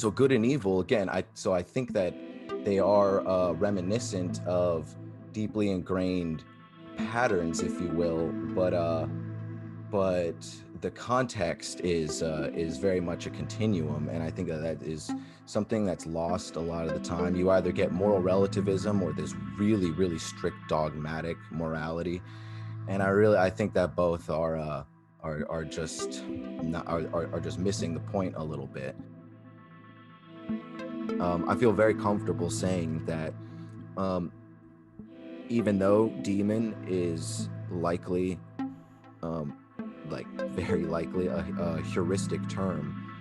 so good and evil, again, I think that they are reminiscent of deeply ingrained patterns, if you will, but the context is very much a continuum, and I think that is something that's lost a lot of the time. You either get moral relativism or this really, really strict dogmatic morality, and I think that both are just not, are just missing the point a little bit. I feel very comfortable saying that even though demon is likely, like very likely, a heuristic term,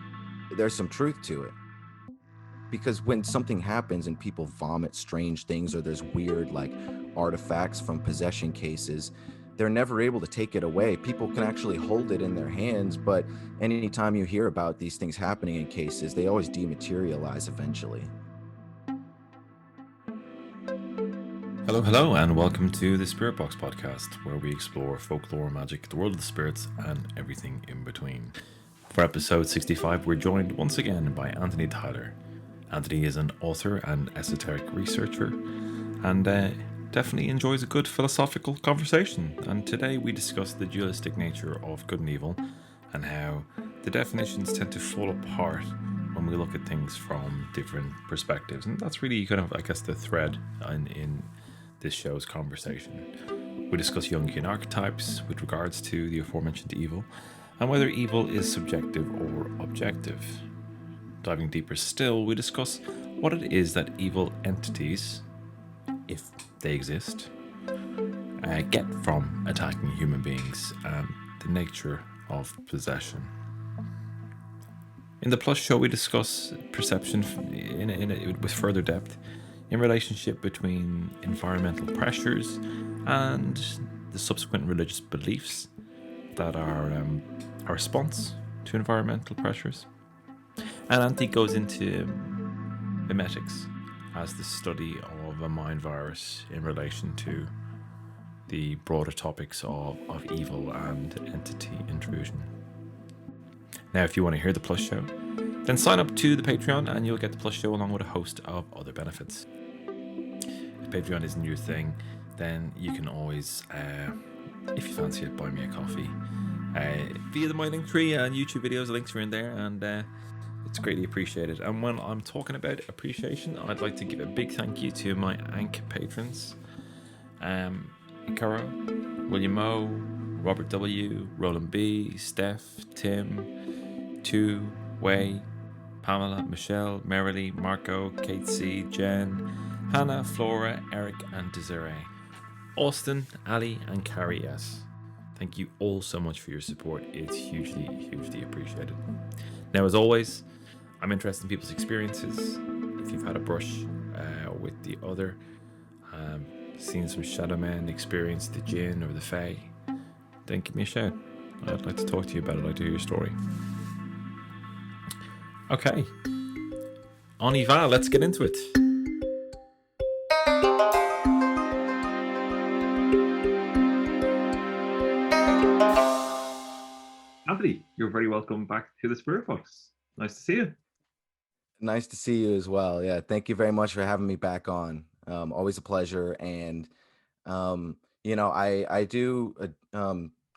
there's some truth to it. Because when something happens and people vomit strange things, or there's weird like artifacts from possession cases, they're never able to take it away. People can actually hold it in their hands, but anytime you hear about these things happening in cases, they always dematerialize eventually. Hello, and welcome to the Spirit Box podcast, where we explore folklore, magic, the world of the spirits, and everything in between. For episode 65, we're joined once again by Anthony Tyler. Anthony is an author and esoteric researcher, and definitely enjoys a good philosophical conversation. And today we discuss the dualistic nature of good and evil, and how the definitions tend to fall apart when we look at things from different perspectives. And that's really kind of, I guess, the thread in this show's conversation. We discuss Jungian archetypes with regards to the aforementioned evil, and whether evil is subjective or objective. Diving deeper still, we discuss what it is that evil entities, if they exist, get from attacking human beings, and the nature of possession. In the Plus show, we discuss perception with further depth in relationship between environmental pressures and the subsequent religious beliefs that are a response to environmental pressures. And Anthony goes into Memetics as the study of a mind virus in relation to the broader topics of evil and entity intrusion. Now, if you want to hear the Plus show, then sign up to the Patreon and you'll get the Plus show along with a host of other benefits. If Patreon isn't your thing, then you can always, if you fancy it, buy me a coffee via my Linktree and YouTube videos. The links are in there, and it's greatly appreciated. And when I'm talking about appreciation, I'd like to give a big thank you to my Ank patrons: Ikaro, William O, Robert W, Roland B, Steph, Tim, Tu, Wei, Pamela, Michelle, Merrily, Marco, Kate C, Jen, Hannah, Flora, Eric, and Desiree, Austin, Ali, and Carrie S. Thank you all so much for your support. It's hugely, hugely appreciated. Now, as always, I'm interested in people's experiences. If you've had a brush with the other, seen some shadow men, experienced the jinn or the fae, then give me a shout. I'd like to talk to you about it. I'd like to hear your story. Okay, on y va, let's get into it. Anthony, you're very welcome back to the Spirit Box. Nice to see you. Nice to see you as well. Yeah, thank you very much for having me back on. Always a pleasure. And I do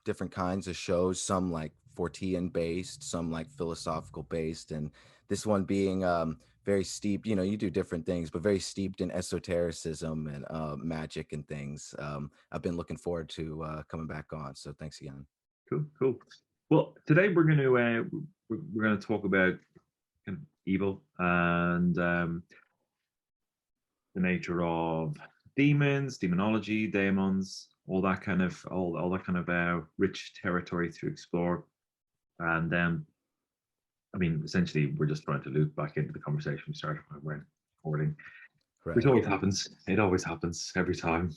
different kinds of shows, some like Fortean based, some like philosophical based, and this one being very steeped. You do different things, but very steeped in esotericism and magic and things. I've been looking forward to coming back on. So thanks again. Cool. Well, today we're going to talk about kind of evil and the nature of demons, demonology, daemons, all that kind of rich territory to explore. And essentially, we're just trying to loop back into the conversation we started when we're recording, which always happens. It always happens every time.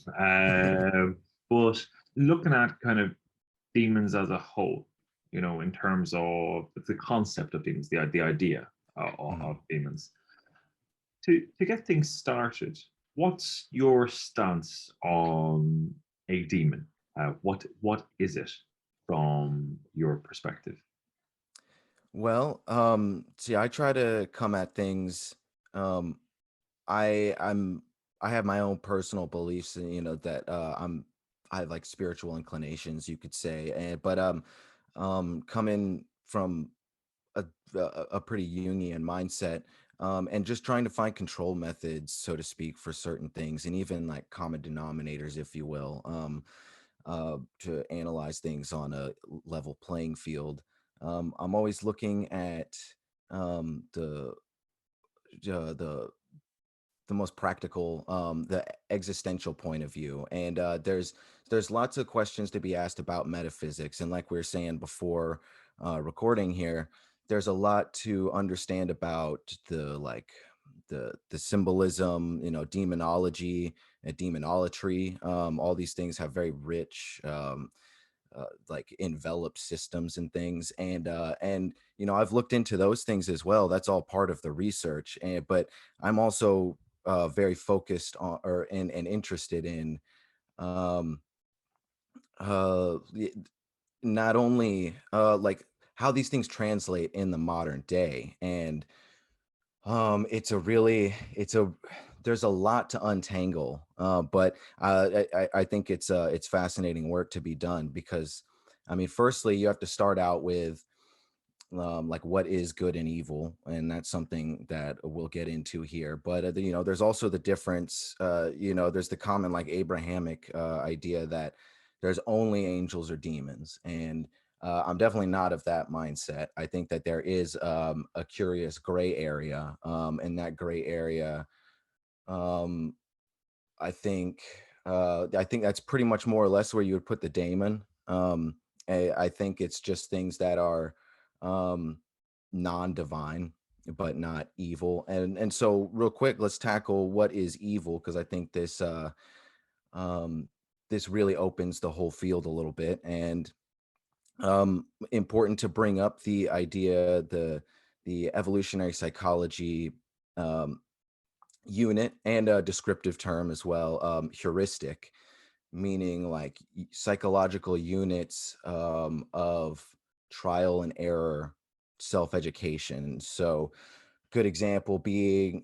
But looking at kind of demons as a whole, in terms of the concept of demons, the idea of demons. To get things started, what's your stance on a demon? What is it from your perspective? Well, see, I try to come at things. Um, I'm I have my own personal beliefs, and that I have like spiritual inclinations, you could say, and coming from a a pretty Jungian mindset, and just trying to find control methods, so to speak, for certain things, and even like common denominators, if you will, to analyze things on a level playing field. I'm always looking at the the most practical, the existential point of view, and there's lots of questions to be asked about metaphysics, and like we were saying before recording here, there's a lot to understand about the symbolism, demonology and demonolatry. All these things have very rich like enveloped systems and things, and I've looked into those things as well. That's all part of the research, and but I'm also very focused on, or and interested in, um y- not only like how these things translate in the modern day. And it's a really it's a there's a lot to untangle, but I think it's fascinating work to be done, because I mean, firstly, you have to start out with like what is good and evil, and that's something that we'll get into here. But there's also the difference. There's the common, like, Abrahamic idea that there's only angels or demons, and I'm definitely not of that mindset. I think that there is a curious gray area, and that gray area, um, I think that's pretty much more or less where you would put the daemon. I think it's just things that are um, non-divine, but not evil. And so, real quick, let's tackle what is evil, because I think um, this really opens the whole field a little bit. And important to bring up the idea, the evolutionary psychology um, unit, and a descriptive term as well, heuristic, meaning like psychological units of trial and error self-education. So, good example being,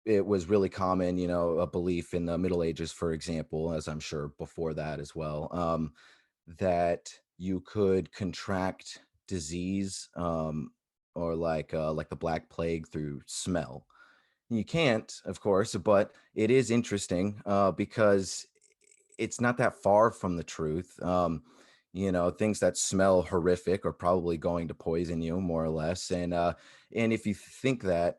it was really common, a belief in the Middle Ages, for example, as I'm sure before that as well, that you could contract disease, or like the Black Plague, through smell. You can't, of course, but it is interesting, because it's not that far from the truth. Things that smell horrific are probably going to poison you, more or less. And if you think that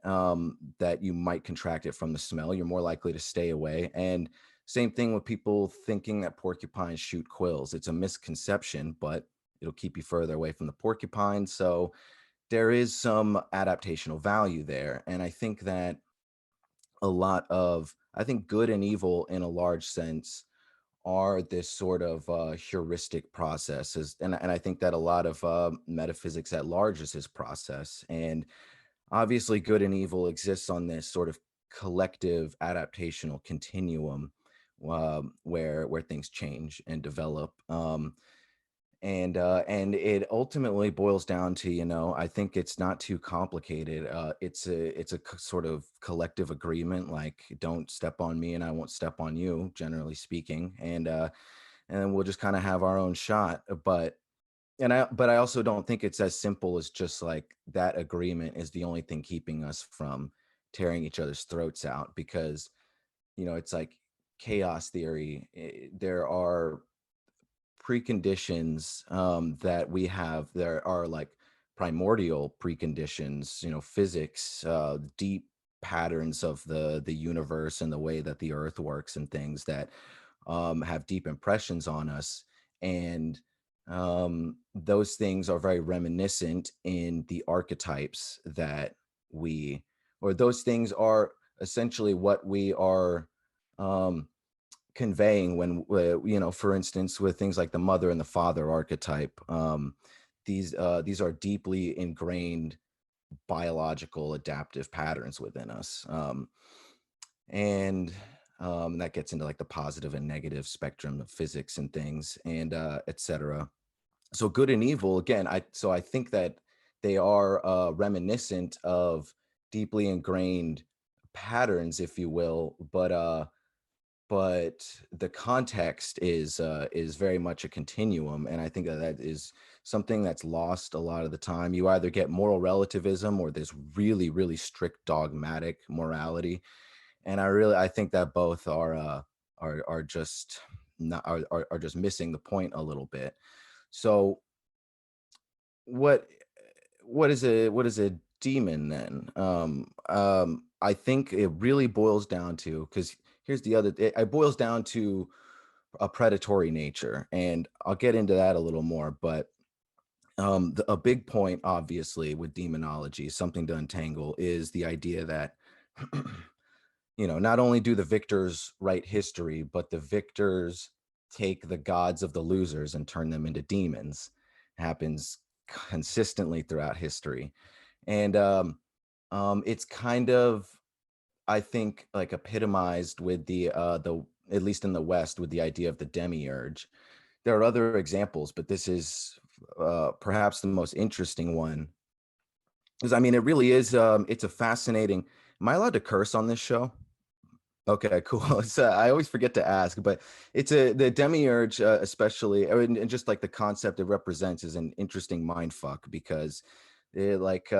you might contract it from the smell, you're more likely to stay away. And same thing with people thinking that porcupines shoot quills. It's a misconception, but it'll keep you further away from the porcupine. So there is some adaptational value there. And I think that I think good and evil, in a large sense, are this sort of heuristic processes. And I think that a lot of metaphysics at large is this process. And obviously, good and evil exists on this sort of collective adaptational continuum, where things change and develop. And it ultimately boils down to, I think it's not too complicated. It's a sort of collective agreement, like, don't step on me and I won't step on you, generally speaking. And then we'll just kind of have our own shot. But I also don't think it's as simple as just like that agreement is the only thing keeping us from tearing each other's throats out, because it's like chaos theory. There are preconditions, that we have. There are like primordial preconditions, physics, deep patterns of the universe and the way that the earth works, and things that have deep impressions on us. And those things are very reminiscent in the archetypes that we or those things are essentially what we are um, conveying when, for instance, with things like the mother and the father archetype. These are deeply ingrained biological adaptive patterns within us. And that gets into like the positive and negative spectrum of physics and things, and etc. So good and evil, again, I think that they are reminiscent of deeply ingrained patterns, if you will, but the context is very much a continuum, and I think that that is something that's lost a lot of the time. You either get moral relativism or this really, really strict dogmatic morality, and I think that both are just not are just missing the point a little bit. So what what is a demon then? I think it really boils down to, because here's the other, it boils down to a predatory nature, and I'll get into that a little more. But a big point, obviously, with demonology, something to untangle, is the idea that not only do the victors write history, but the victors take the gods of the losers and turn them into demons. Happens consistently throughout history. And it's kind of, I think, like epitomized with the at least in the West, with the idea of the demiurge. There are other examples, but this is perhaps the most interesting one. Because I mean, it really is. It's a fascinating. Am I allowed to curse on this show? Okay, cool. It's, I always forget to ask, but the demiurge, especially, and just like the concept it represents, is an interesting mind fuck, because like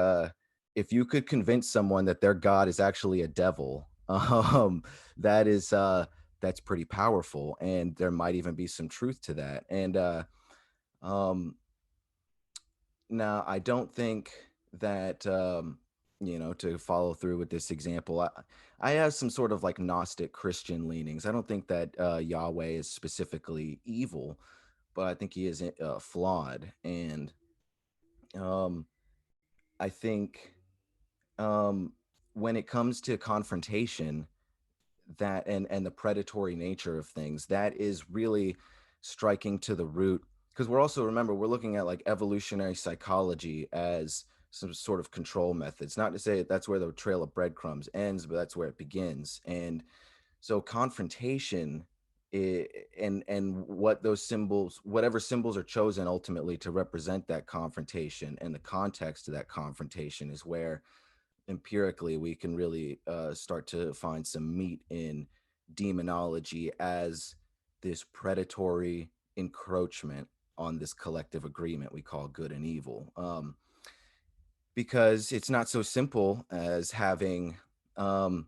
if you could convince someone that their god is actually a devil, that is that's pretty powerful, and there might even be some truth to that. And um, now, I don't think that, to follow through with this example, I have some sort of like Gnostic Christian leanings. I don't think that Yahweh is specifically evil, but I think he is flawed. And um, I think um, when it comes to confrontation, that and the predatory nature of things, that is really striking to the root, because we're also, remember, we're looking at like evolutionary psychology as some sort of control methods. Not to say that's where the trail of breadcrumbs ends, but that's where it begins. And so confrontation, and what those symbols, whatever symbols are chosen ultimately to represent that confrontation, and the context of that confrontation, is where empirically we can really start to find some meat in demonology as this predatory encroachment on this collective agreement we call good and evil. Because it's not so simple as having um,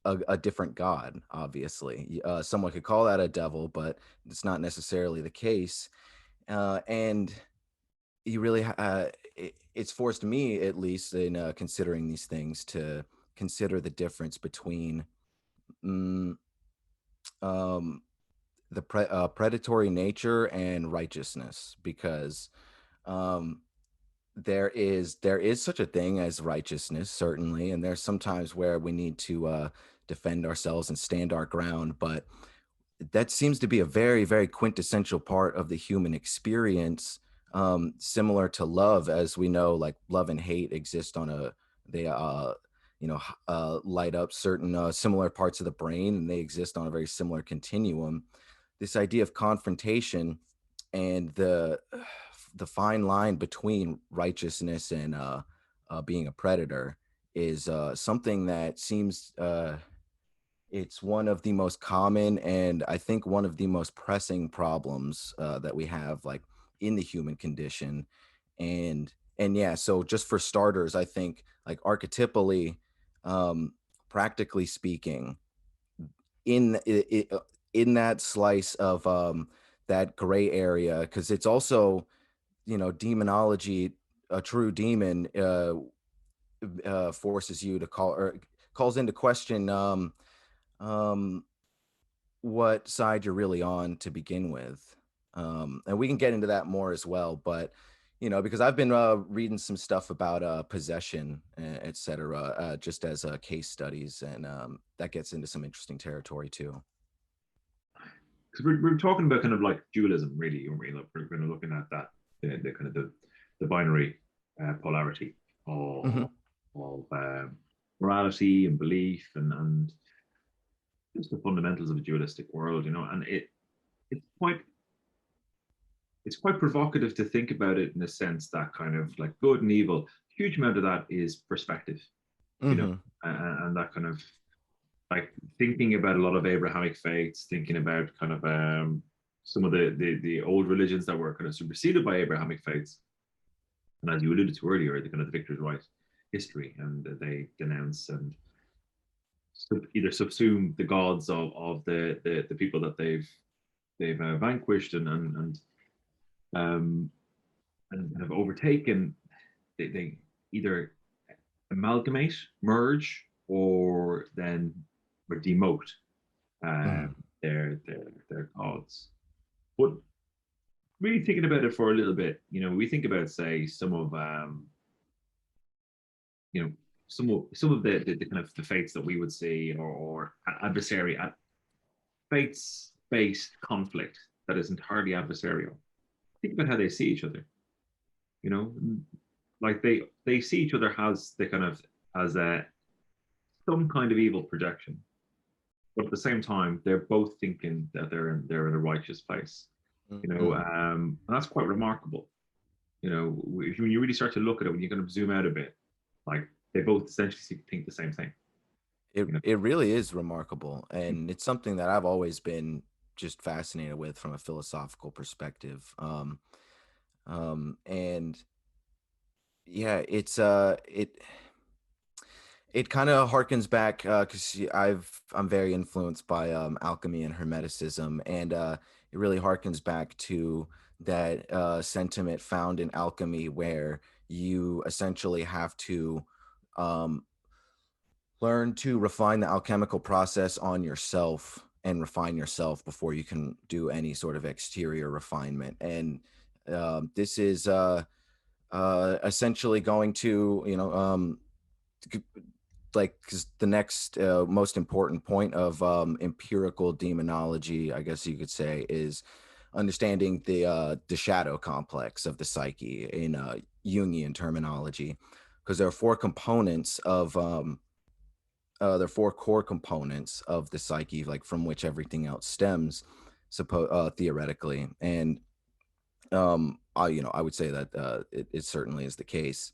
a different god. Obviously, someone could call that a devil, but it's not necessarily the case. And you really it's forced me, at least in considering these things, to consider the difference between mm, um, the predatory nature and righteousness, because um, there is such a thing as righteousness, certainly, and there's sometimes where we need to defend ourselves and stand our ground. But that seems to be a very, very quintessential part of the human experience, similar to love. As we know, like love and hate exist on a, they light up certain similar parts of the brain, and they exist on a very similar continuum. This idea of confrontation and the fine line between righteousness and being a predator is something that seems it's one of the most common, and I think one of the most pressing problems that we have, like, in the human condition. And yeah, so just for starters, I think, like, archetypally, um, practically speaking, in that slice of that gray area, because it's also, demonology, a true demon forces you to call, or calls into question, um, what side you're really on to begin with. And we can get into that more as well. But, because I've been reading some stuff about possession, et cetera, just as case studies. And that gets into some interesting territory too. Because we're talking about kind of like dualism, really, aren't we? Like we're kind of looking at that, the kind of the binary polarity Hmm. of morality and belief, and just the fundamentals of a dualistic world, and it's quite it's quite provocative to think about it in a sense that kind of like good and evil. Huge amount of that is perspective, you know, Mm-hmm. and that kind of like thinking about a lot of Abrahamic faiths, thinking about kind of some of the old religions that were kind of superseded by Abrahamic faiths, and as you alluded to earlier, the kind of the victor's right history, and they denounce and either subsume the gods of the people that they've vanquished um, and have overtaken. They either amalgamate, merge, or then or demote Mm-hmm. their gods. But really thinking about it for a little bit, we think about say some of you know some of the kind of the fates that we would see or adversary at fates based conflict that is entirely adversarial. Think about how they see each other. You know, like they see each other as the kind of as a some kind of evil projection, but at the same time they're both thinking that they're in a righteous place. Mm-hmm. And that's quite remarkable. When you really start to look at it, when you're going to zoom out a bit, like they both essentially think the same thing. It You know, it really is remarkable, and it's something that I've always been just fascinated with from a philosophical perspective. And yeah, it kind of harkens back because I'm very influenced by alchemy and hermeticism, and it really harkens back to that sentiment found in alchemy where you essentially have to um, learn to refine the alchemical process on yourself and refine yourself before you can do any sort of exterior refinement. And this is essentially going to, like, because the next most important point of empirical demonology, I guess you could say, is understanding the shadow complex of the psyche in Jungian terminology, because there are four core components of the psyche, like from which everything else stems, theoretically. And I would say that it certainly is the case.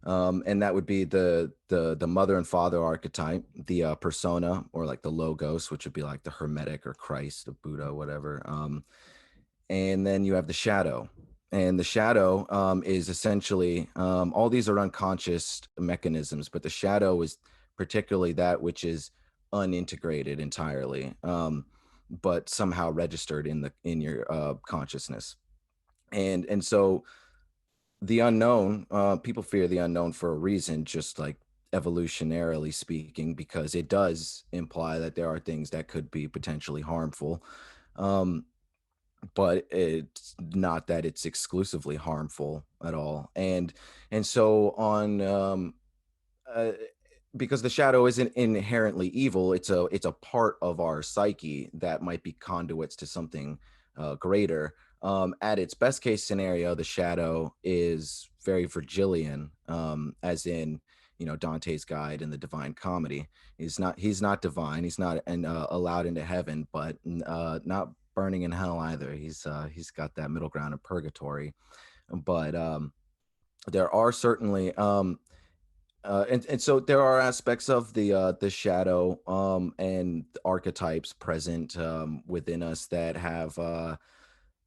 And that would be the mother and father archetype, the persona, or like the logos, which would be like the Hermetic or Christ or Buddha, whatever. And then you have the shadow, and the shadow is essentially all these are unconscious mechanisms, but the shadow is particularly that which is unintegrated entirely, but somehow registered in your consciousness. And so the unknown, people fear the unknown for a reason, just like evolutionarily speaking, because it does imply that there are things that could be potentially harmful. Um, but it's not that it's exclusively harmful at all. And so on uh, because the shadow isn't inherently evil, it's a part of our psyche that might be conduits to something greater. At its best case scenario, the shadow is very Virgilian, as in, Dante's Guide and the Divine Comedy. He's not divine. He's not allowed into heaven, but not burning in hell either. He's got that middle ground of purgatory. But there are certainly and so there are aspects of the shadow and archetypes present within us that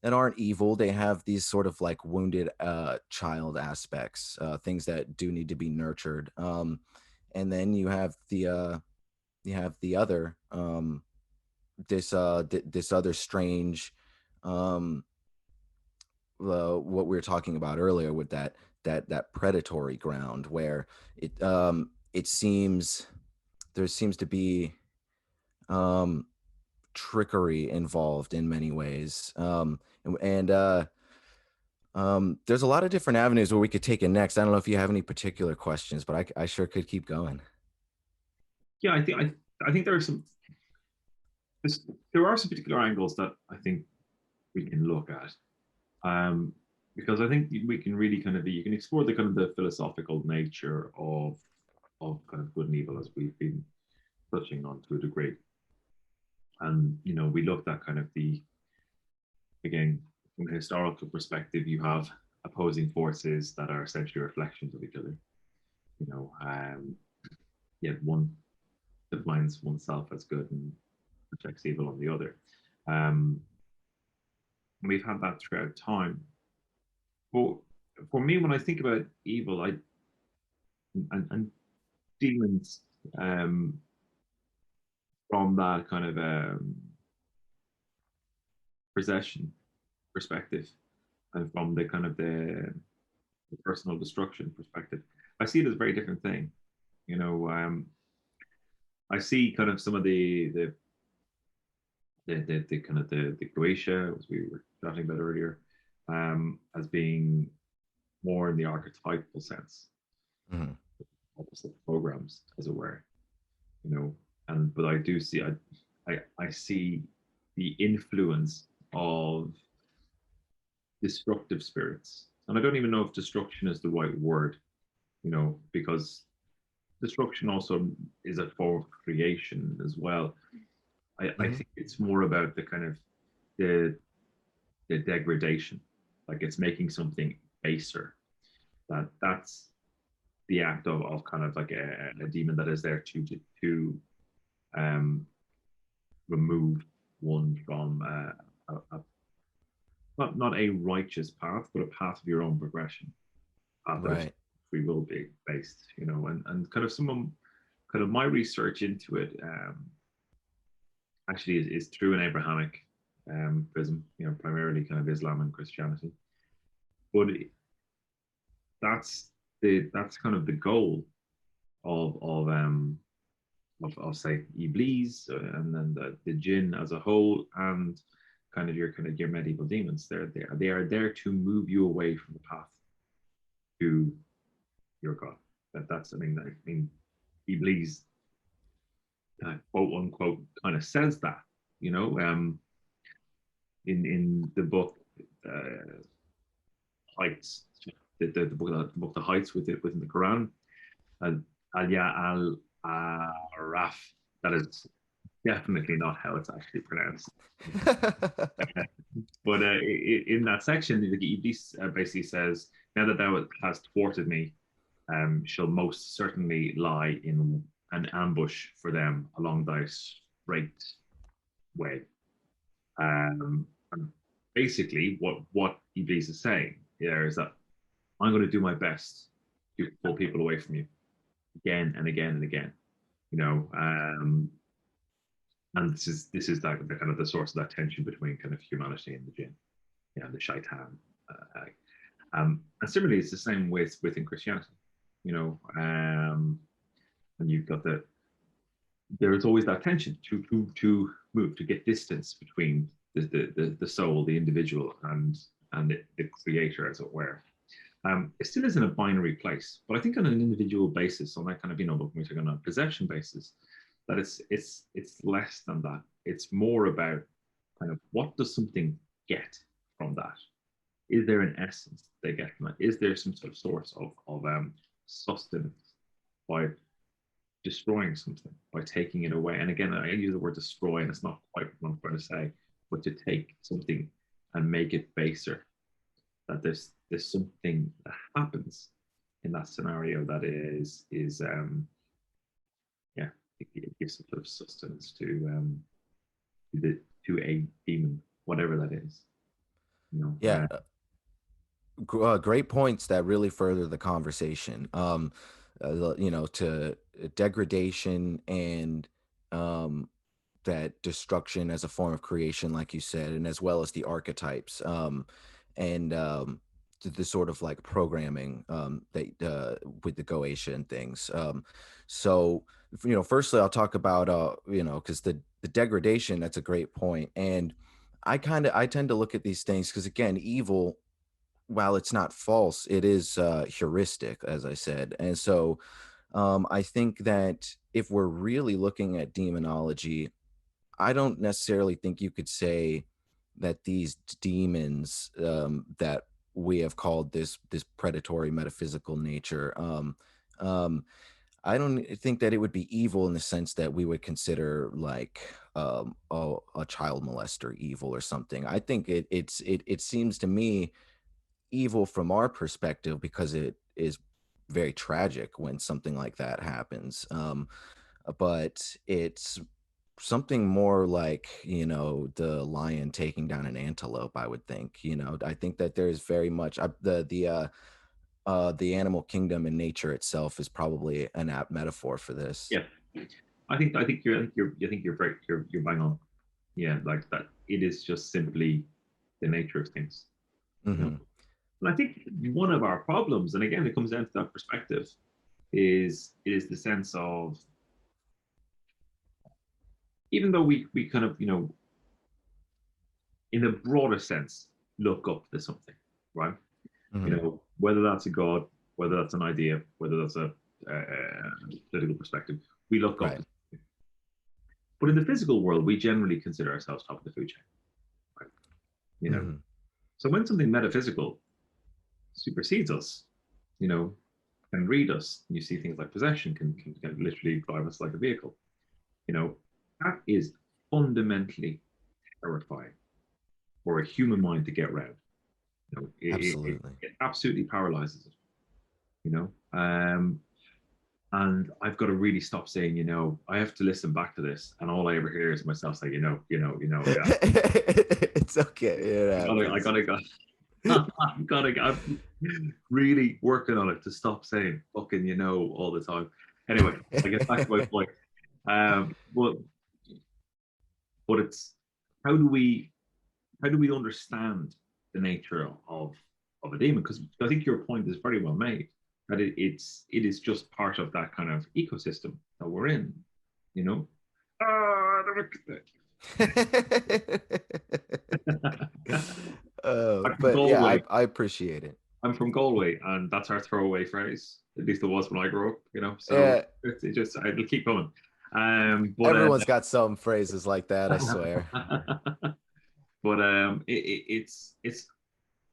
aren't evil. They have these sort of like wounded child aspects, things that do need to be nurtured. And then you have the other this other strange, um what we were talking about earlier with that predatory ground, where it seems there seems to be um trickery involved in many ways. And there's a lot of different avenues where we could take it next. I don't know if you have any particular questions, but I sure could keep going. yeah, I think there are some particular angles that I think we can look at. Um, because I think we can really kind of you can explore the kind of the philosophical nature of kind of good and evil as we've been touching on to a degree. And we looked at kind of the again from a historical perspective, you have opposing forces that are essentially reflections of each other. You know, one defines oneself as good and projects evil on the other. Um, we've had that throughout time. But for me, when I think about evil, and demons, from that kind of possession perspective, and from the kind of the personal destruction perspective, I see it as a very different thing. You know, I see kind of some of the kind of the Croatia, as we were chatting about earlier, as being more in the archetypal sense, Mhm. opposite programs, as it were. You know, and but I do see I see the influence of destructive spirits, and I don't even know if destruction is the right word. You know, because destruction also is a form of creation as well. I Mhm. think it's more about the kind of the the degradation, like it's making something baser. That's the act of kind of like a demon that is there to um, remove one from not a righteous path, but a path of your own progression, path that is Right. free will based, you know, and kind of someone kind of my research into it actually is through an Abrahamic prism, you know, primarily kind of Islam and Christianity. But that's kind of the goal of say Iblis and then the jinn as a whole and kind of your medieval demons. They are there to move you away from the path to your God. That's Iblis quote unquote kind of says that, you know, in the book Heights, the book The Heights within the Quran, Alya al Araf. That is definitely not how it's actually pronounced. But in that section, the Iblis basically says, "Now that thou hast thwarted me, shall most certainly lie in an ambush for them along thy straight way." And basically, what Iblis is saying here is that I'm going to do my best to pull people away from you again and again and again. You know, and this is that the kind of the source of that tension between kind of humanity and the jinn, you know, the shaitan. And similarly, it's the same within Christianity. You know, and you've got there is always that tension to move to get distance between the soul, the individual, and the creator, as it were. It still isn't a binary place, but I think on an individual basis, on that kind of when we're on a possession basis, that it's less than that. It's more about kind of what does something get from that? Is there an essence they get from it? Is there some sort of source of sustenance by destroying something, by taking it away? And again, I use the word destroy, and it's not quite what I'm trying to say, but to take something and make it baser. That there's something that happens in that scenario that is yeah, it gives some sort of sustenance to a demon, whatever that is. You know, Yeah. Great points that really further the conversation. To degradation and um, that destruction as a form of creation, like you said, and as well as the archetypes and the sort of like programming that with the Goetia and things. So, firstly, I'll talk about because the degradation, that's a great point, and I tend to look at these things because again, evil, while it's not false, it is heuristic, as I said. And so I think that if we're really looking at demonology, I don't necessarily think you could say that these demons that we have called this predatory metaphysical nature. Um, I don't think that it would be evil in the sense that we would consider like a child molester evil or something. I think it seems to me evil from our perspective because it is very tragic when something like that happens. But it's something more like, the lion taking down an antelope, I would think. I think that there's very much the animal kingdom and nature itself is probably an apt metaphor for this. Yeah, I think you're bang on. Yeah, like that. It is just simply the nature of things, you know. Hmm. And I think one of our problems, and again, it comes down to that perspective, is the sense of, even though we kind of, in a broader sense, look up to something, right? Hmm. Whether that's a god, whether that's an idea, whether that's a political perspective, we look up Right. to something. But in the physical world, we generally consider ourselves top of the food chain, right? You know, Hmm. so when something metaphysical supersedes us, you know, can read us, and you see things like possession can literally drive us like a vehicle, you know, that is fundamentally terrifying for a human mind to get around. Absolutely. It absolutely paralyzes it, you know. And I've got to really stop saying, I have to listen back to this, and all I ever hear is myself say, yeah. It's okay. It I happens. gotta go. I'm really working on it to stop saying fucking, all the time. Anyway, I get back to my point. But it's, how do we understand the nature of a demon? Because I think your point is very well made, that it is just part of that kind of ecosystem that we're in, you know. I'm from But yeah, Galway. I appreciate it. I'm from Galway, and that's our throwaway phrase. At least it was when I grew up, So Yeah, it just, it'll keep coming. But everyone's got some phrases like that, I swear. but it's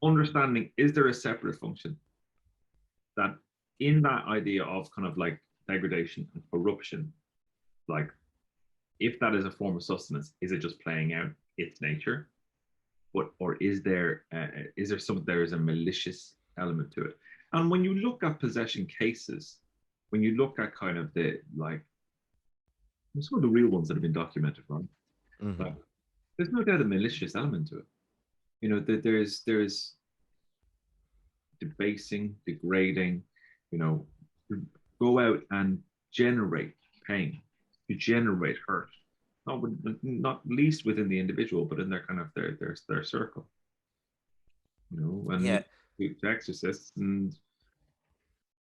understanding, is there a separate function that, in that idea of kind of like degradation and corruption, like, if that is a form of sustenance, is it just playing out its nature? Or is there there is a malicious element to it? And when you look at possession cases, when you look at kind of the, like, some of the real ones that have been documented, right? Hmm. Like, there's no doubt a malicious element to it. There's debasing, degrading, you know, to go out and generate pain, to generate hurt, not least within the individual, but in their kind of their circle, and Yeah, to exorcists, and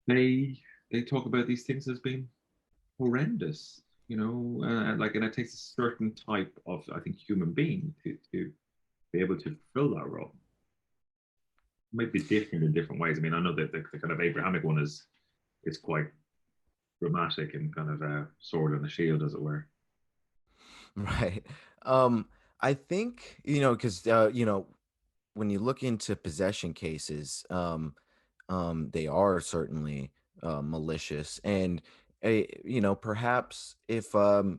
they talk about these things as being horrendous, and it takes a certain type of, I think, human being to be able to fulfill that role. It might be different in different ways. I mean, I know that the kind of Abrahamic one is quite dramatic and kind of a sword and a shield, as it were. right. I think, because when you look into possession cases, they are certainly malicious, and perhaps if i-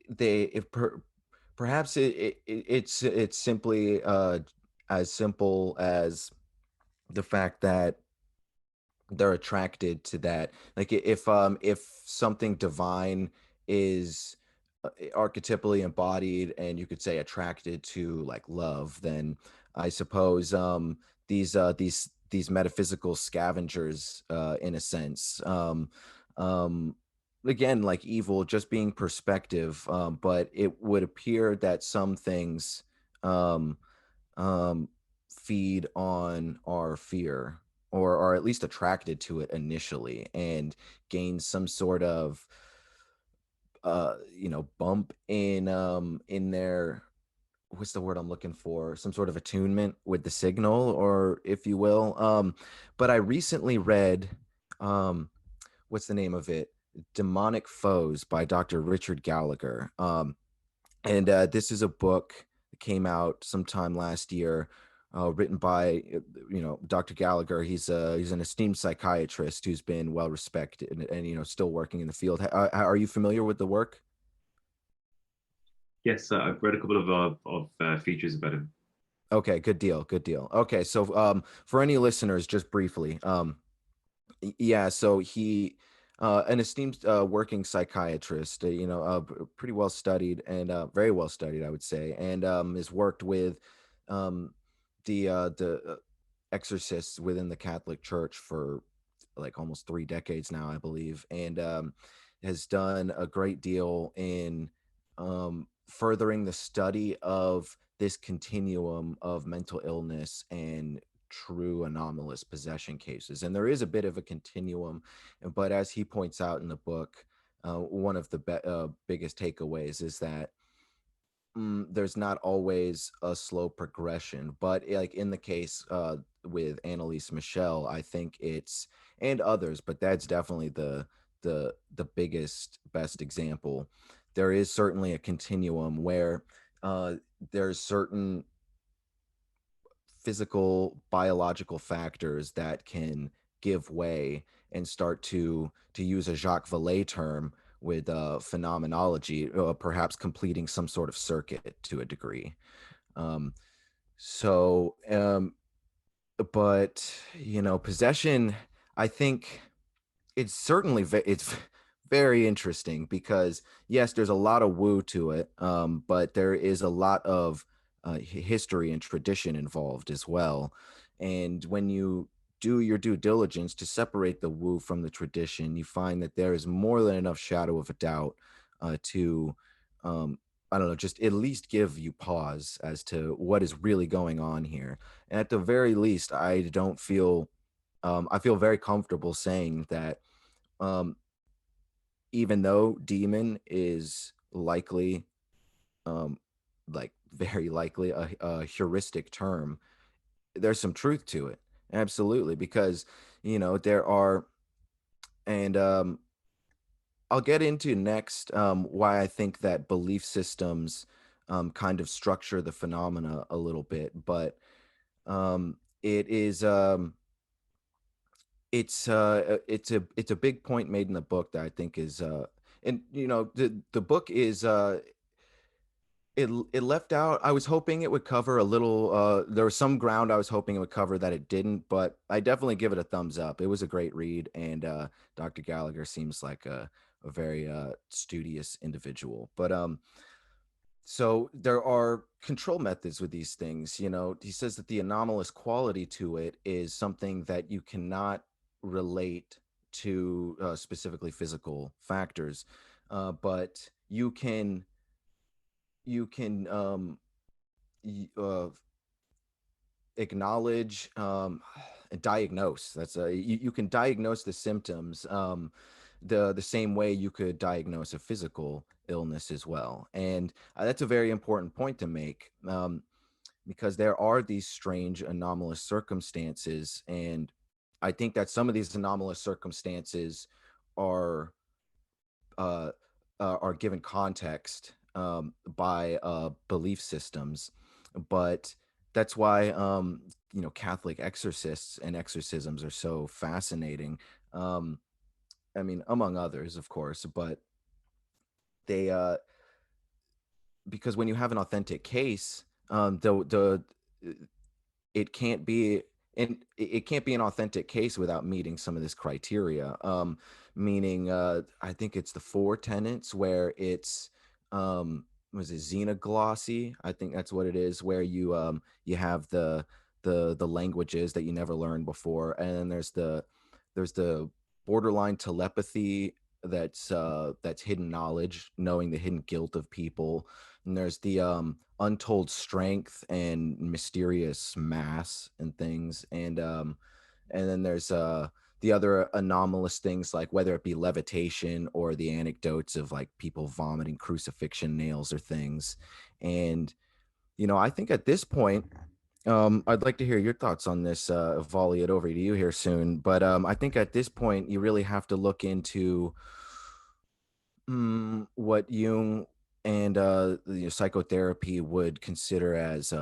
they if per, perhaps it's simply as simple as the fact that they're attracted to that, like if something divine is archetypally embodied and you could say attracted to like love, then I suppose these metaphysical scavengers, in a sense, um again, like evil just being perspective, but it would appear that some things um um, feed on our fear, or are at least attracted to it initially, and gain some sort of bump in their, what's the word I'm looking for, some sort of attunement with the signal, or if you will. But I recently read, um what's the name of it, Demonic Foes by Dr. Richard Gallagher. And this is a book that came out sometime last year, written by Dr. Gallagher. He's an esteemed psychiatrist who's been well respected and still working in the field. Are you familiar with the work? Yes, I've read a couple of features about him. Okay, good deal, good deal. Okay, so for any listeners, just briefly, yeah, so he an esteemed working psychiatrist, pretty well studied and very well studied, I would say, and has worked with um, the exorcists within the Catholic Church for like almost 3 decades now, I believe, and has done a great deal in furthering the study of this continuum of mental illness and true anomalous possession cases. And there is a bit of a continuum, but as he points out in the book, one of the biggest takeaways is that there's not always a slow progression, but like in the case with Annalise Michelle, I think it's and others, but that's definitely the biggest best example. There is certainly a continuum where uh, there's certain physical biological factors that can give way and start to use a Jacques Vallée term with phenomenology, perhaps completing some sort of circuit to a degree. Um, so, but possession, I think it's certainly it's very interesting because yes, there's a lot of woo to it, but there is a lot of history and tradition involved as well. And when you do your due diligence to separate the woo from the tradition, you find that there is more than enough shadow of a doubt to um, I don't know, just at least give you pause as to what is really going on here. And at the very least, I feel very comfortable saying that um, even though demon is likely, um, like very likely a heuristic term, there's some truth to it. Absolutely, because there are, and I'll get into next why I think that belief systems kind of structure the phenomena a little bit, but it is it's a big point made in the book that I think is and the book is it left out. I was hoping it would cover a little there was some ground I was hoping it would cover that it didn't, but I definitely give it a thumbs up. It was a great read, and Dr. Gallagher seems like a very studious individual. But so there are control methods with these things. He says that the anomalous quality to it is something that you cannot relate to specifically physical factors, but you can acknowledge and diagnose. You can diagnose the symptoms the same way you could diagnose a physical illness as well. And that's a very important point to make, because there are these strange anomalous circumstances, and I think that some of these anomalous circumstances are uh, are given context by belief systems, but that's why Catholic exorcists and exorcisms are so fascinating. Um, I mean, among others, of course, but they because when you have an authentic case, the it can't be and it can't be an authentic case without meeting some of this criteria, meaning I think it's the four tenets where it's was it xenoglossy, I think that's what it is, where you have the languages that you never learned before, and then there's the borderline telepathy, that's hidden knowledge, knowing the hidden guilt of people, and there's the untold strength and mysterious mass and things, and then there's the other anomalous things, like whether it be levitation or the anecdotes of like people vomiting crucifixion nails or things. And I think at this point, I'd like to hear your thoughts on this, volley it over to you here soon, but I think at this point you really have to look into what Jung and psychotherapy would consider as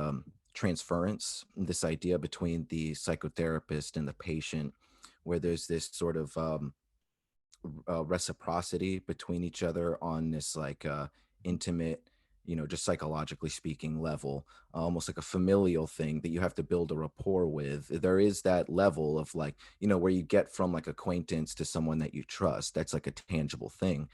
transference, this idea between the psychotherapist and the patient, where there's this sort of reciprocity between each other on this like intimate, just psychologically speaking level, almost like a familial thing that you have to build a rapport with. There is that level of like, where you get from like acquaintance to someone that you trust. That's like a tangible thing.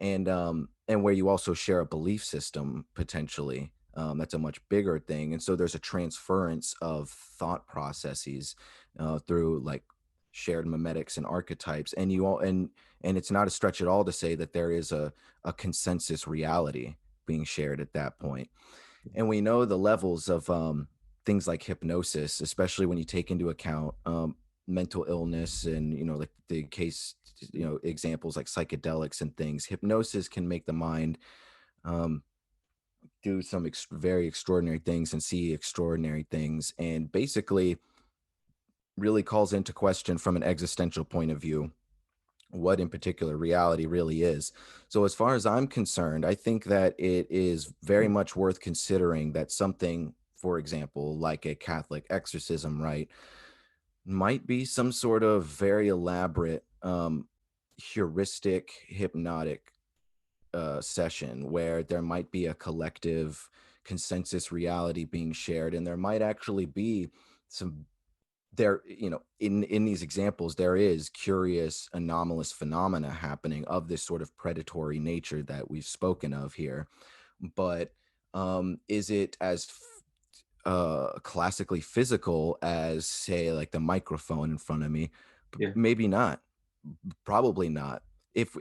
Mhm. And where you also share a belief system potentially. That's a much bigger thing. And so there's a transference of thought processes through like shared memetics and archetypes. And you all and it's not a stretch at all to say that there is a consensus reality being shared at that point. And we know the levels of things like hypnosis, especially when you take into account mental illness and, like the case, examples like psychedelics and things. Hypnosis can make the mind do some very extraordinary things and see extraordinary things, and basically really calls into question from an existential point of view what in particular reality really is. So as far as I'm concerned, I think that it is very much worth considering that something, for example, like a Catholic exorcism, right, might be some sort of very elaborate heuristic hypnotic session where there might be a collective consensus reality being shared, and there might actually be some there, in these examples, there is curious anomalous phenomena happening of this sort of predatory nature that we've spoken of here. But is it as classically physical as, say, like the microphone in front of me? Yeah. Maybe not, probably not. If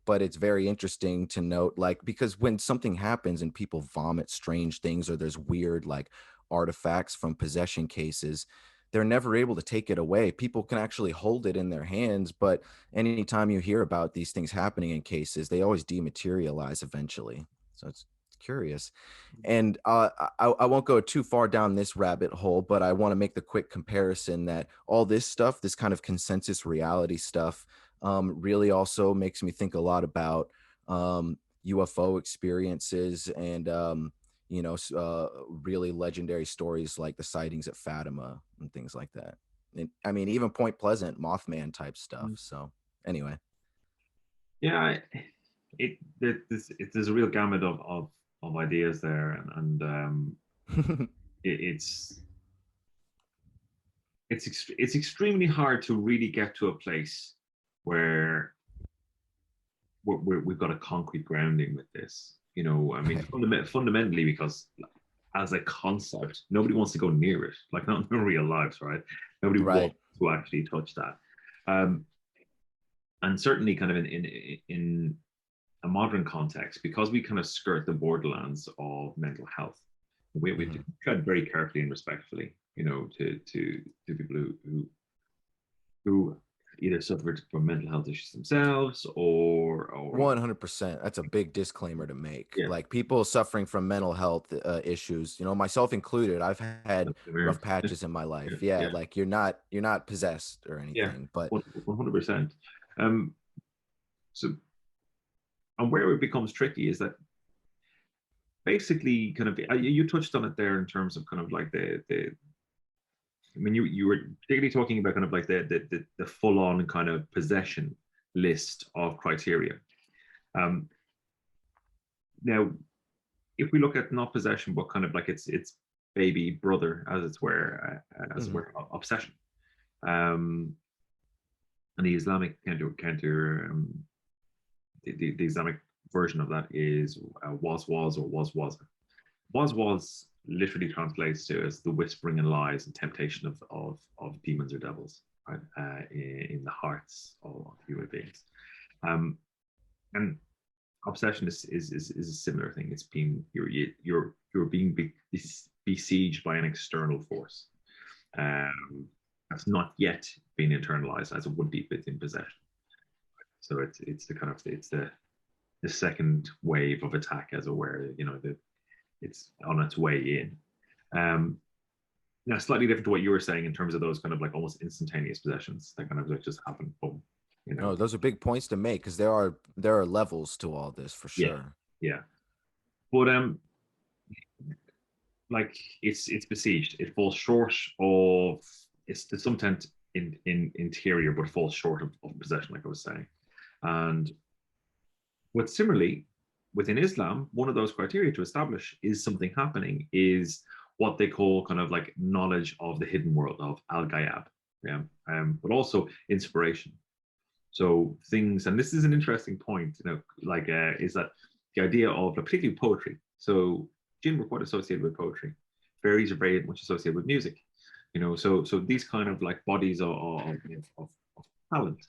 but it's very interesting to note, like, because when something happens and people vomit strange things, or there's weird like artifacts from possession cases, they're never able to take it away. People can actually hold it in their hands, but anytime you hear about these things happening in cases, they always dematerialize eventually. So it's curious. And I won't go too far down this rabbit hole, but I want to make the quick comparison that all this stuff, this kind of consensus reality stuff, really also makes me think a lot about UFO experiences and, really legendary stories like the sightings at Fatima and things like that. And, I mean, even Point Pleasant, Mothman type stuff. Mhm. So anyway. Yeah, there's a real gamut of ideas there, and it's it's extremely hard to really get to a place where we've got a concrete grounding with this. I mean, fundamentally, because as a concept, nobody wants to go near it, like not in real lives, right? Nobody Right. wants to actually touch that. Um, and certainly, kind of in a modern context, because we kind of skirt the borderlands of mental health, we Mhm. tread very carefully and respectfully, to people who either suffered from mental health issues themselves, or 100%. That's a big disclaimer to make. yeah, Like, people suffering from mental health issues, myself included, I've had rough yeah, patches in my life. Yeah, yeah, like you're not possessed or yeah, anything, but 100%. Um, so, and where it becomes tricky is that basically, kind of, you touched on it there in terms of kind of like the. I mean, you were particularly talking about kind of like the full on kind of possession list of criteria. Um, Now, if we look at not possession, but kind of like its baby brother, as it Mhm. were, obsession. Um, and the Islamic counter the Islamic version of that is was or was literally translates to as the whispering and lies and temptation of demons or devils, right, in the hearts of human beings. And obsession is a similar thing. It's being you're being besieged by an external force that's not yet been internalized as it would be within possession. So it's the kind of it's the second wave of attack, as it were. It's on its way in. Now, slightly different to what you were saying in terms of those kind of like almost instantaneous possessions that kind of like just happen. Boom, No, those are big points to make because there are levels to all this for Yeah, sure. yeah. But like it's besieged. It falls short of, it's to some extent in interior, but falls short of possession, like I was saying. And what similarly within Islam, one of those criteria to establish is something happening is what they call kind of like knowledge of the hidden world of al-ghayab, yeah, but also inspiration. So things, and this is an interesting point, like is that the idea of particularly poetry. So jinn were quite associated with poetry. Fairies are very much associated with music. So these kind of like bodies of talent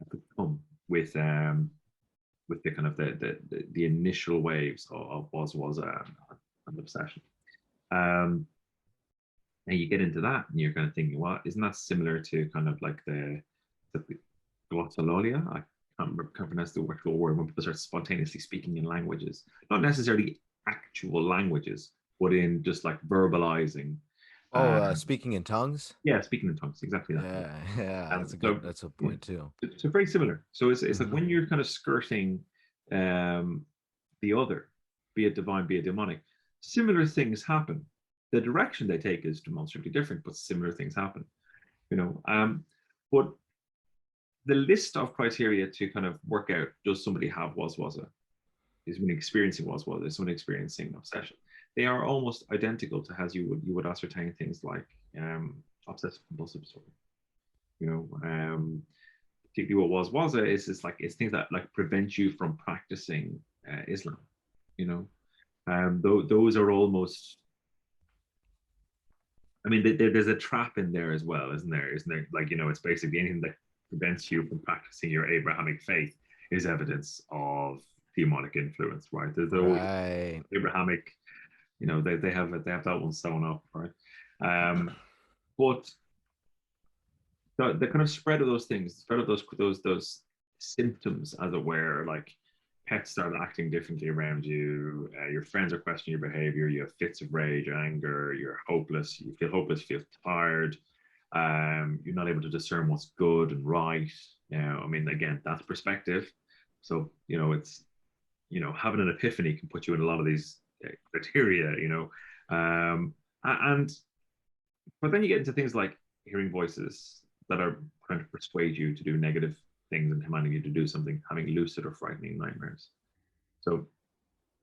could come with the kind of the initial waves of was an obsession. Um, and you get into that, and you're kind of thinking, well, isn't that similar to kind of like the glottolalia? Can't pronounce the actual word when people start spontaneously speaking in languages, not necessarily actual languages, but in just like verbalizing. Oh, Um, speaking in tongues. yeah, speaking in tongues, exactly that. Yeah. Yeah, yeah, So that's a yeah, point too. so very similar. So it's like Hmm. when you're kind of skirting um, the other, be it divine, be it demonic, similar things happen. The direction they take is demonstrably different, but similar things happen. You know, but the list of criteria to kind of work out, does somebody have was a, is someone experiencing was is someone experiencing obsession. They are almost identical to as you would ascertain things like obsessive compulsive disorder. You know, particularly what was a is it's like it's things that like prevent you from practicing Islam. You know, those are almost. I mean, there's a trap in there as well, isn't there? Isn't there? Like, it's basically anything that prevents you from practicing your Abrahamic faith is evidence of demonic influence, right? There's always Right. Abrahamic, they have that one sewn up, right? But the kind of spread of those things, spread of those symptoms, as it were, like pets start acting differently around you. Your friends are questioning your behavior. You have fits of rage, anger. You're hopeless. You feel hopeless. Feel tired. You're not able to discern what's good and right. I mean, again, that's perspective. So it's having an epiphany can put you in a lot of these criteria. And but then you get into things like hearing voices that are trying to persuade you to do negative things and commanding you to do something, having lucid or frightening nightmares. So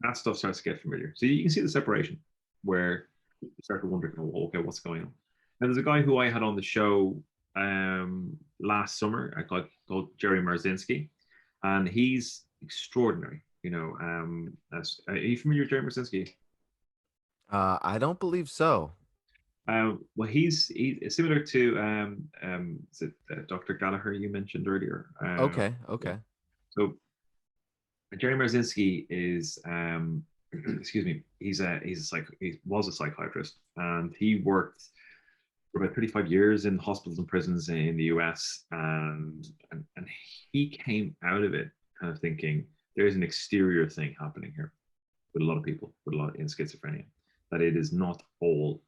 that stuff starts to get familiar. So you can see the separation where you start to wonder, oh, okay, what's going on? And there's a guy who I had on the show last summer, called Jerry Marzinski, and he's extraordinary. Are you familiar with Jerry Marzinski? I don't believe so. Well, he's similar to is it Dr. Gallagher you mentioned earlier? Okay, Yeah. okay. So Jerry Marzinski is excuse me, he was a psychiatrist, and he worked for about 35 years in hospitals and prisons in the US, and he came out of it kind of thinking there's an exterior thing happening here with a lot of people with a lot in schizophrenia, that it is not all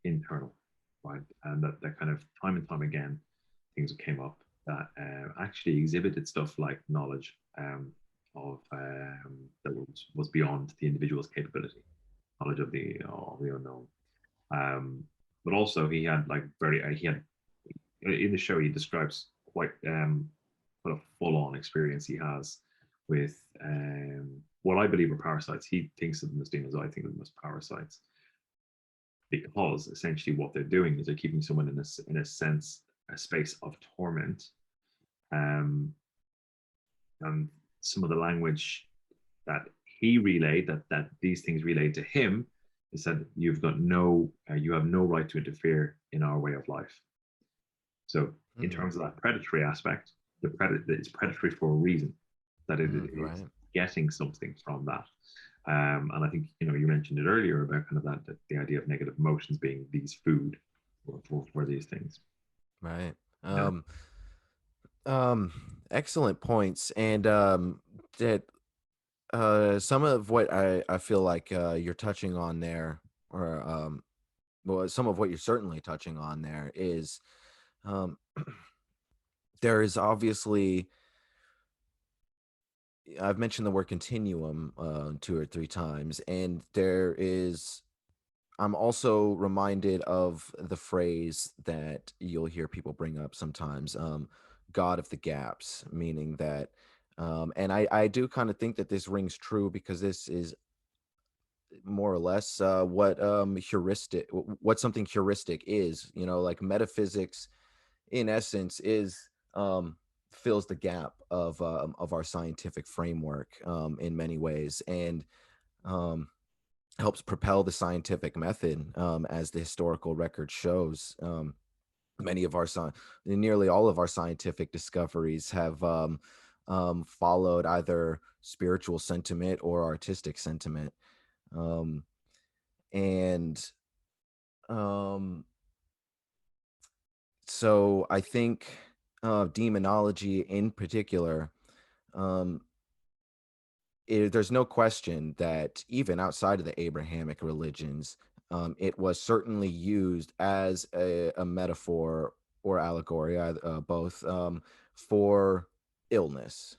internal, right? And that kind of time and time again, things came up that actually exhibited stuff like knowledge of that was beyond the individual's capability, knowledge of the unknown. But also he had he had in the show he describes quite what a full on experience he has with what I believe are parasites. He thinks of them as demons. I think of them as parasites, because essentially what they're doing is they're keeping someone in a sense a space of torment, and some of the language that he relayed, that these things relayed to him, is that you have no right to interfere in our way of life. So in Hmm. terms of that predatory aspect, it's predatory for a reason, that it is Right. getting something from that. And I think you mentioned it earlier about kind of that the idea of negative emotions being these food for these things. Right. Yeah. Um, excellent points. And that some of what I feel like you're touching on there, or well, some of what you're certainly touching on there is um, there is obviously, I've mentioned the word continuum two or three times, and there is I'm also reminded of the phrase that you'll hear people bring up sometimes, God of the gaps, meaning that, and I do kind of think that this rings true because this is more or less what what something heuristic is. You know, like metaphysics, in essence, is fills the gap of our scientific framework in many ways, and um, helps propel the scientific method, as the historical record shows. Many of our nearly all of our scientific discoveries have followed either spiritual sentiment or artistic sentiment. Um, and um, so I think demonology in particular, um, there's no question that even outside of the Abrahamic religions, it was certainly used as a metaphor or allegory, both, for illness.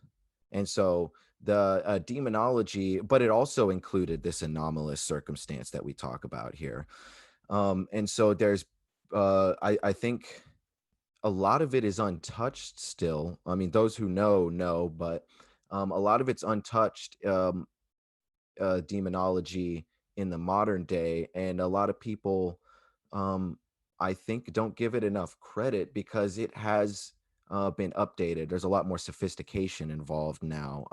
And so the demonology, but it also included this anomalous circumstance that we talk about here. And so there's, I think a lot of it is untouched still. I mean, those who know, but a lot of it's untouched. Demonology in the modern day, and a lot of people, um, I think, don't give it enough credit because it has been updated. There's a lot more sophistication involved now.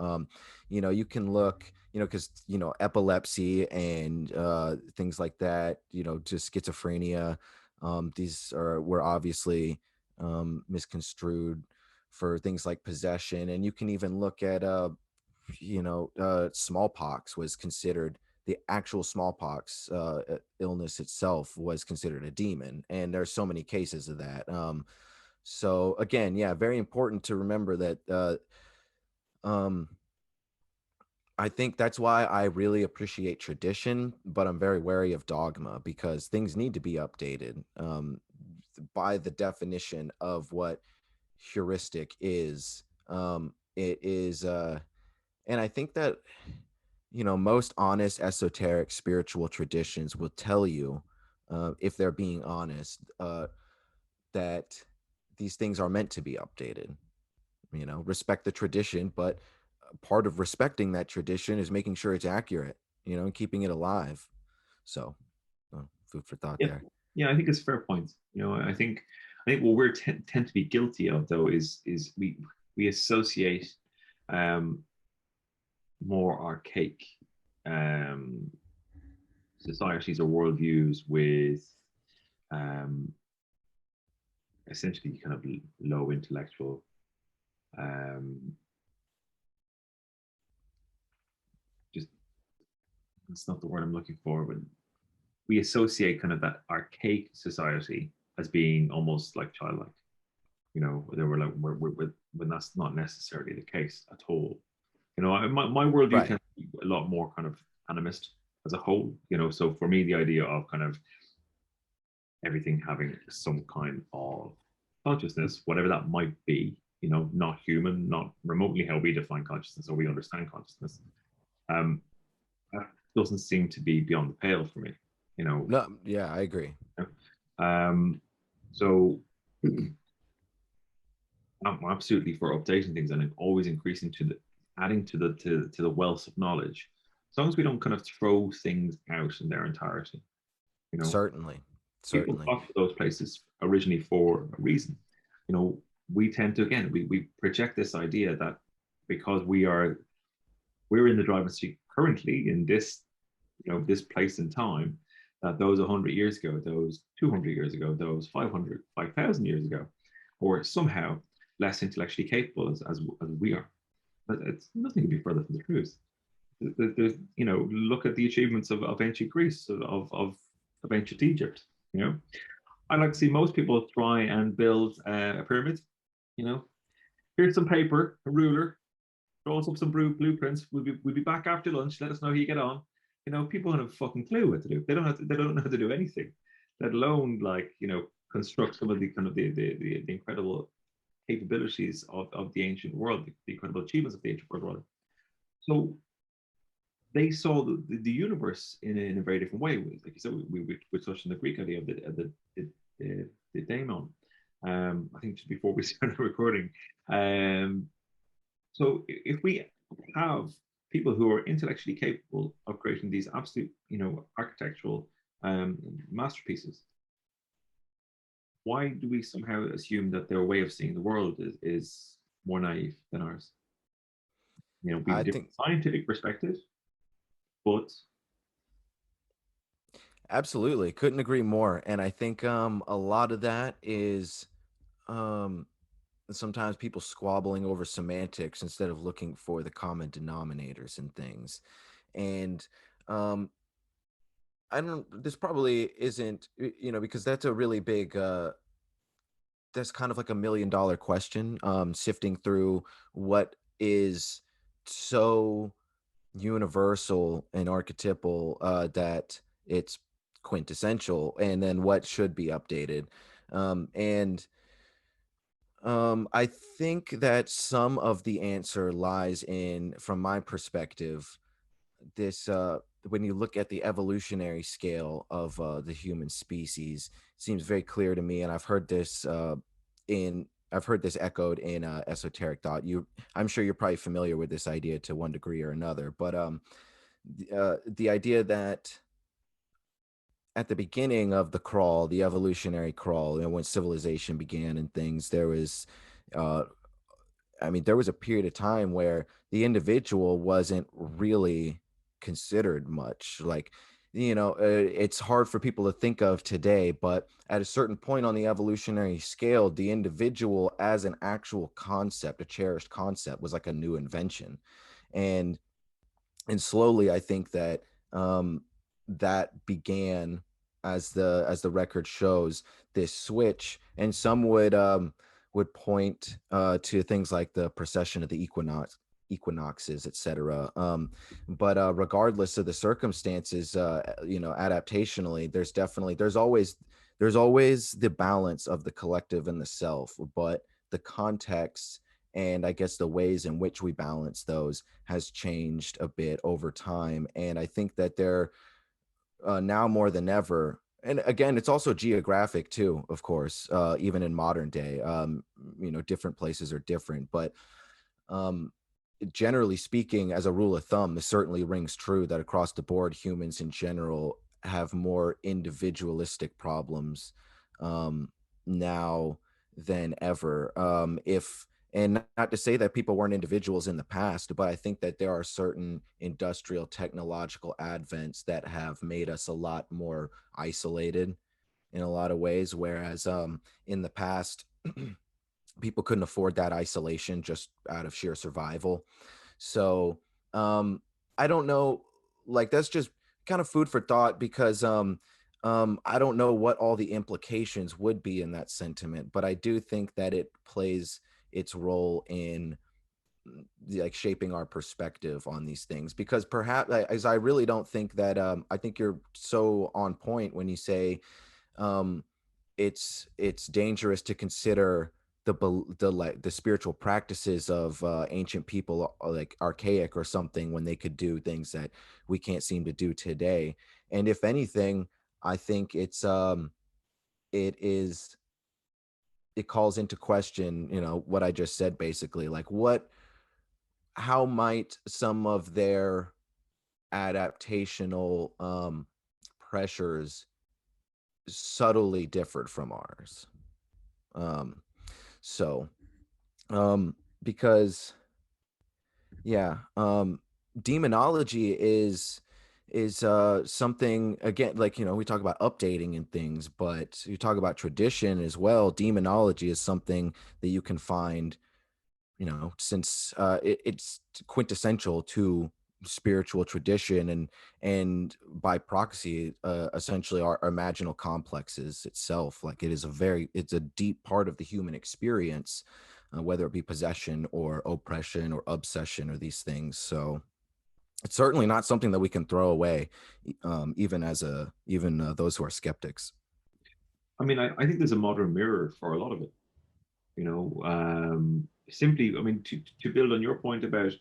You know, you can look, you know, because epilepsy and things like that, to schizophrenia. These were obviously misconstrued for things like possession, and you can even look at smallpox was considered, the actual smallpox illness itself was considered a demon, and there's so many cases of that. So again, yeah, very important to remember that. Um, I think that's why I really appreciate tradition, but I'm very wary of dogma because things need to be updated, by the definition of what heuristic is. It is. And I think that, most honest esoteric spiritual traditions will tell you, if they're being honest, that these things are meant to be updated. Respect the tradition, but part of respecting that tradition is making sure it's accurate, and keeping it alive. So, food for thought Yeah, there. yeah, I think it's a fair point. I think what we're tend to be guilty of though is we associate um, more archaic um, societies or worldviews with um, essentially kind of low intellectual, um, just that's not the word I'm looking for, but we associate kind of that archaic society as being almost like childlike. They were like, when that's not necessarily the case at all. My worldview Right. tends to be a lot more kind of animist as a whole. So for me, the idea of kind of everything having some kind of consciousness, whatever that might be, not human, not remotely how we define consciousness or we understand consciousness, um, that doesn't seem to be beyond the pale for me. You know, No, yeah, I agree. um, so I'm absolutely for updating things and always increasing to the adding to the wealth of knowledge. As long as we don't kind of throw things out in their entirety, you know, Certainly. people Certainly. talk to those places originally for a reason. We tend to again we project this idea that because we're in the driver's seat currently in this this place and time, that those 100 years ago, those 200 years ago, those 500 5,000 years ago, or somehow less intellectually capable as we are. But it's nothing to be further from the truth. There's, look at the achievements of ancient Greece, of ancient Egypt. I like to see most people try and build a pyramid. You know, here's some paper, a ruler, draw us up some blueprints. We'll be back after lunch. Let us know how you get on. People don't have a fucking clue what to do. They don't know how to do anything, let alone like construct some of the kind of the incredible capabilities of the ancient world, the incredible achievements of the ancient world. So they saw the universe in a very different way. Like you said, we touched on the Greek idea of the daemon. I think just before we started recording. Um, so if we have people who are intellectually capable of creating these absolute, architectural masterpieces, why do we somehow assume that their way of seeing the world is more naive than ours? We have I a different think scientific perspective, but absolutely couldn't agree more. And I think a lot of that is um sometimes people squabbling over semantics instead of looking for the common denominators and things. And um I don't this probably isn't because that's a really big that's kind of like $1 million question, sifting through what is so universal and archetypal that it's quintessential, and then what should be updated. And I think that some of the answer lies in, from my perspective, this when you look at the evolutionary scale of the human species, it seems very clear to me, and in I've heard this echoed in esoteric thought. I'm sure you're probably familiar with this idea to one degree or another, but the idea that at the beginning of the crawl, the evolutionary crawl, when civilization began and things, there was uh, there was a period of time where the individual wasn't really considered much. Like, it's hard for people to think of today, but at a certain point on the evolutionary scale, the individual as an actual concept, a cherished concept, was like a new invention. And slowly, I think that that began, as the record shows, this switch. And some would point to things like the precession of the equinoxes, etc. But regardless of the circumstances, adaptationally, there's always the balance of the collective and the self, but the context, and I guess the ways in which we balance those, has changed a bit over time. And I think that they're now more than ever. And again, it's also geographic too, of course, even in modern day. Different places are different, but um, generally speaking, as a rule of thumb, this certainly rings true that across the board, humans in general have more individualistic problems now than ever. If and not to say that people weren't individuals in the past, but I think that there are certain industrial technological advents that have made us a lot more isolated in a lot of ways, whereas in the past people couldn't afford that isolation just out of sheer survival. So I don't know, like, that's just kind of food for thought, because I don't know what all the implications would be in that sentiment, but I do think that it plays its role in like shaping our perspective on these things. Because perhaps, as I really don't think that I think you're so on point when you say um it's dangerous to consider the spiritual practices of ancient people like archaic or something, when they could do things that we can't seem to do today. And if anything, I think it is it calls into question, what I just said, basically, like, how might some of their adaptational pressures subtly differed from ours. um so because yeah, demonology is something, again, like, we talk about updating and things, but you talk about tradition as well. Demonology is something that you can find, since it's quintessential to spiritual tradition, and by proxy, essentially our imaginal complexes itself. Like, it's a deep part of the human experience, whether it be possession or oppression or obsession or these things. So it's certainly not something that we can throw away, even those who are skeptics. I mean, I think there's a modern mirror for a lot of it. Simply, I mean, to build on your point about,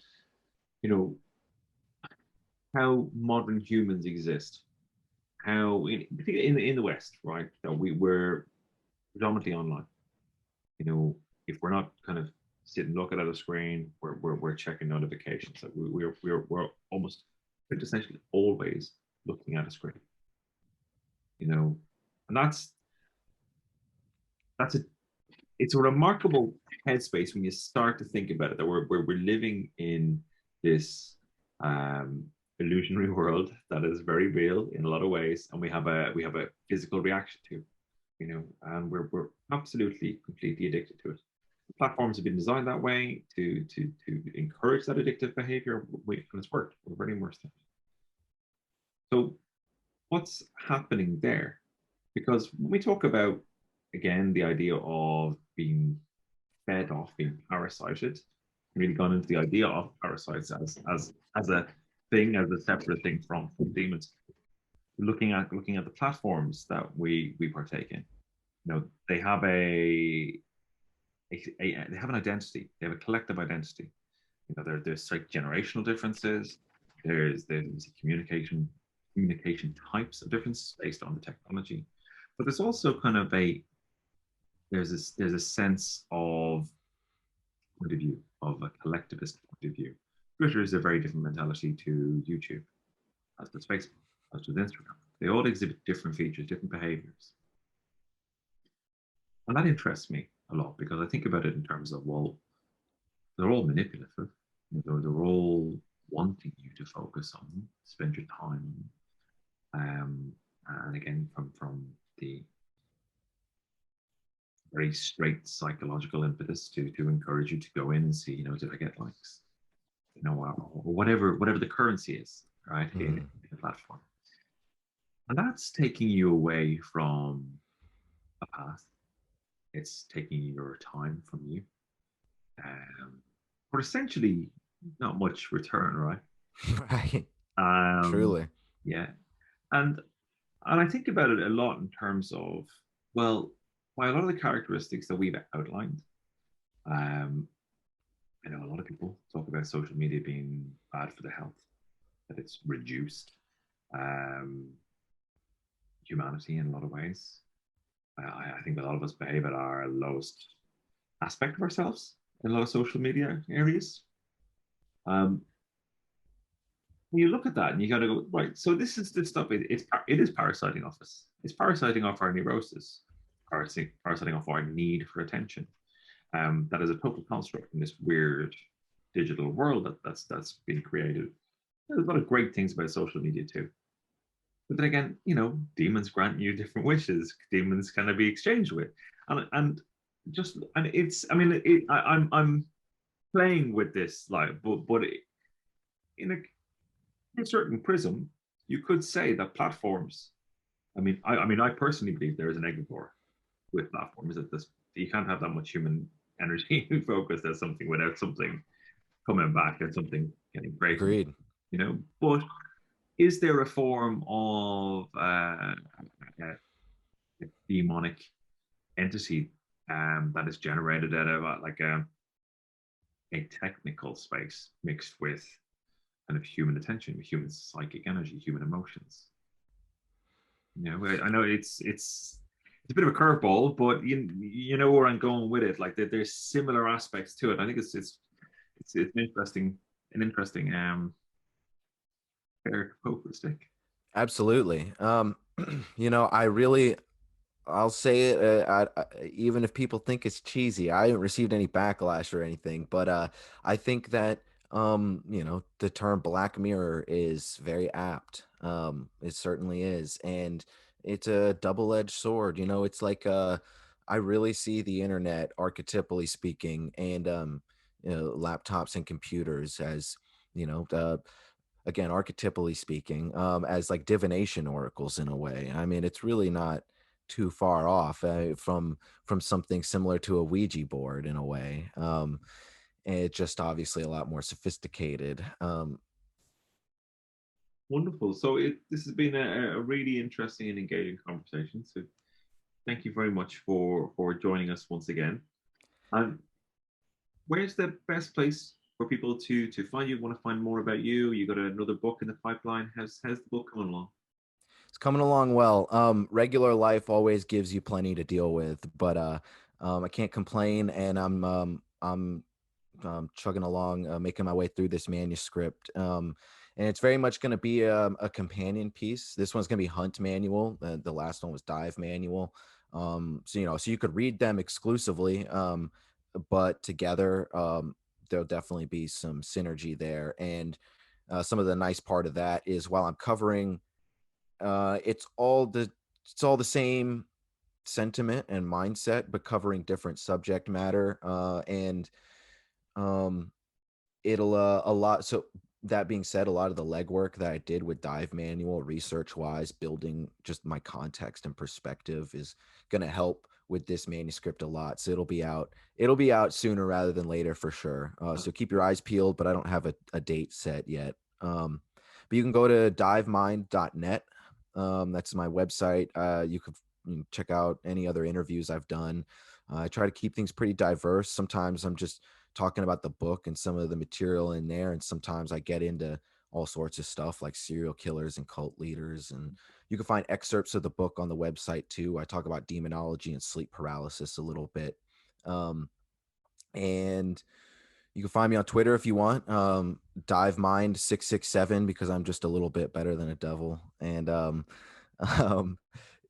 you know, how modern humans exist, how particularly in the West, right? That we're predominantly online. You know, if we're not kind of sitting looking at a screen, we're checking notifications. Like we're almost essentially always looking at a screen. You know, and that's a it's a remarkable headspace when you start to think about it that we're living in this um, illusionary world that is very real in a lot of ways, and we have a physical reaction to, you know, and we're absolutely completely addicted to it. The platforms have been designed that way to encourage that addictive behavior, and it's worked. We're very immersed in it. So what's happening there? Because when we talk about again the idea of being fed off, being parasited, really gone into the idea of parasites as a thing, as a separate thing from demons. Looking at the platforms that we partake in, you know, they have they have an identity. They have a collective identity. You know, there's like generational differences. There's communication types of differences based on the technology, but there's also kind of there's a sense of point of view, of a collectivist point of view. Twitter is a very different mentality to YouTube, as does Facebook, as does Instagram. They all exhibit different features, different behaviors. And that interests me a lot because I think about it in terms of, well, they're all manipulative. They're all wanting you to focus on, spend your time on. And again, from the very straight psychological impetus to encourage you to go in and see, you know, did I get likes? You know, or whatever the currency is, right, in the platform. And that's taking you away from a path. It's taking your time from you. For essentially not much return, right? Right. Um, Truly. yeah. And I think about it a lot in terms of, well, by a lot of the characteristics that we've outlined, um, I know a lot of people talk about social media being bad for the health, that it's reduced um, humanity in a lot of ways. I think a lot of us behave at our lowest aspect of ourselves in a lot of social media areas. Um, when you look at that and you got to go, right, so this is the stuff, it is parasiting off us. It's parasiting off our neurosis, parasiting off our need for attention. That is a total construct in this weird digital world that's been created. There's a lot of great things about social media too. But then again, you know, demons grant you different wishes. Demons can be exchanged with, and just and it's. I mean, I'm playing with this like, but in a certain prism, you could say that platforms. I personally believe there is an egregore with platforms that this you can't have that much human energy focused at something without something coming back and something getting created. Agreed. You know, but is there a form of a demonic entity that is generated out of like a technical space mixed with kind of human attention, human psychic energy, human emotions? You know, I know it's a bit of a curveball, but you know where I'm going with it. Like there's similar aspects to it. I think it's an interesting pair to poke with a stick. Absolutely. You know, I'll say it, even if people think it's cheesy, I haven't received any backlash or anything, but I think that you know, the term Black Mirror is very apt. It certainly is, and it's a double-edged sword. You know, it's like I really see the internet, archetypally speaking, and you know, laptops and computers as, you know, again, archetypally speaking, as like divination oracles in a way. I mean, it's really not too far off from something similar to a Ouija board in a way. And it's just obviously a lot more sophisticated. Wonderful. So this has been a really interesting and engaging conversation. So thank you very much for joining us once again. And where's the best place for people to find you, want to find more about you? You got another book in the pipeline. How's the book coming along? It's coming along well. Regular life always gives you plenty to deal with, but I can't complain, and I'm chugging along, making my way through this manuscript. And it's very much going to be a companion piece. This one's going to be Hunt Manual. The last one was Dive Manual. So so you could read them exclusively, but together, there'll definitely be some synergy there. And some of the nice part of that is while I'm covering, it's all the same sentiment and mindset, but covering different subject matter. And um, it'll a lot. So that being said, a lot of the legwork that I did with Dive Manual, research wise, building just my context and perspective, is going to help with this manuscript a lot. So it'll be out sooner rather than later for sure. So keep your eyes peeled, but I don't have a date set yet. But you can go to divemind.net. That's my website. You can check out any other interviews I've done. I try to keep things pretty diverse. Sometimes I'm just talking about the book and some of the material in there, and sometimes I get into all sorts of stuff like serial killers and cult leaders. And you can find excerpts of the book on the website too. I talk about demonology and sleep paralysis a little bit. And you can find me on Twitter if you want. DiveMind667, because I'm just a little bit better than a devil. And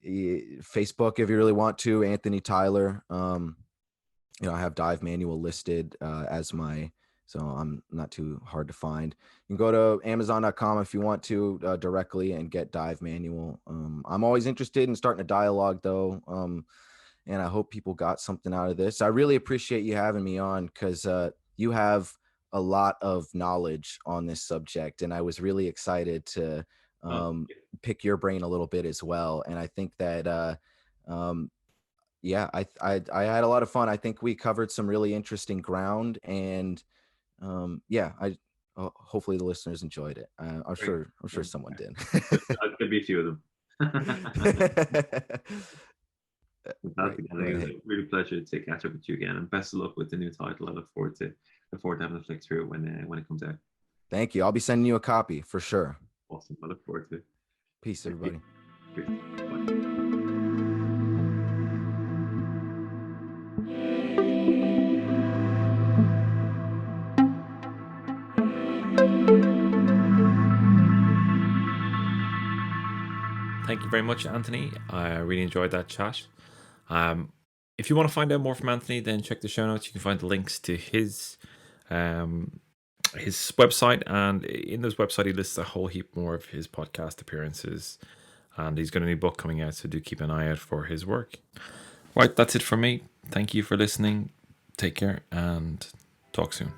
Facebook if you really want to, Anthony Tyler. I have Dive Manual listed as my, so I'm not too hard to find. You can go to Amazon.com if you want to directly and get Dive Manual. I'm always interested in starting a dialogue though. And I hope people got something out of this. I really appreciate you having me on, because you have a lot of knowledge on this subject, and I was really excited to pick your brain a little bit as well. And I think that yeah, I had a lot of fun. I think we covered some really interesting ground, and yeah, hopefully the listeners enjoyed it. I'm sure someone did. There'll be a few of them. Fantastic. I think it was a really pleasure to catch up with you again, and best of luck with the new title. I look forward to having a flick through it when it comes out. Thank you. I'll be sending you a copy for sure. Awesome. I look forward to it. Peace, everybody. Peace. Bye. Thank you very much, Anthony. I really enjoyed that chat. If you want to find out more from Anthony, then check the show notes. You can find the links to his website, and in this website he lists a whole heap more of his podcast appearances, and he's got a new book coming out, so do keep an eye out for his work. Right, that's it for me. Thank you for listening. Take care and talk soon.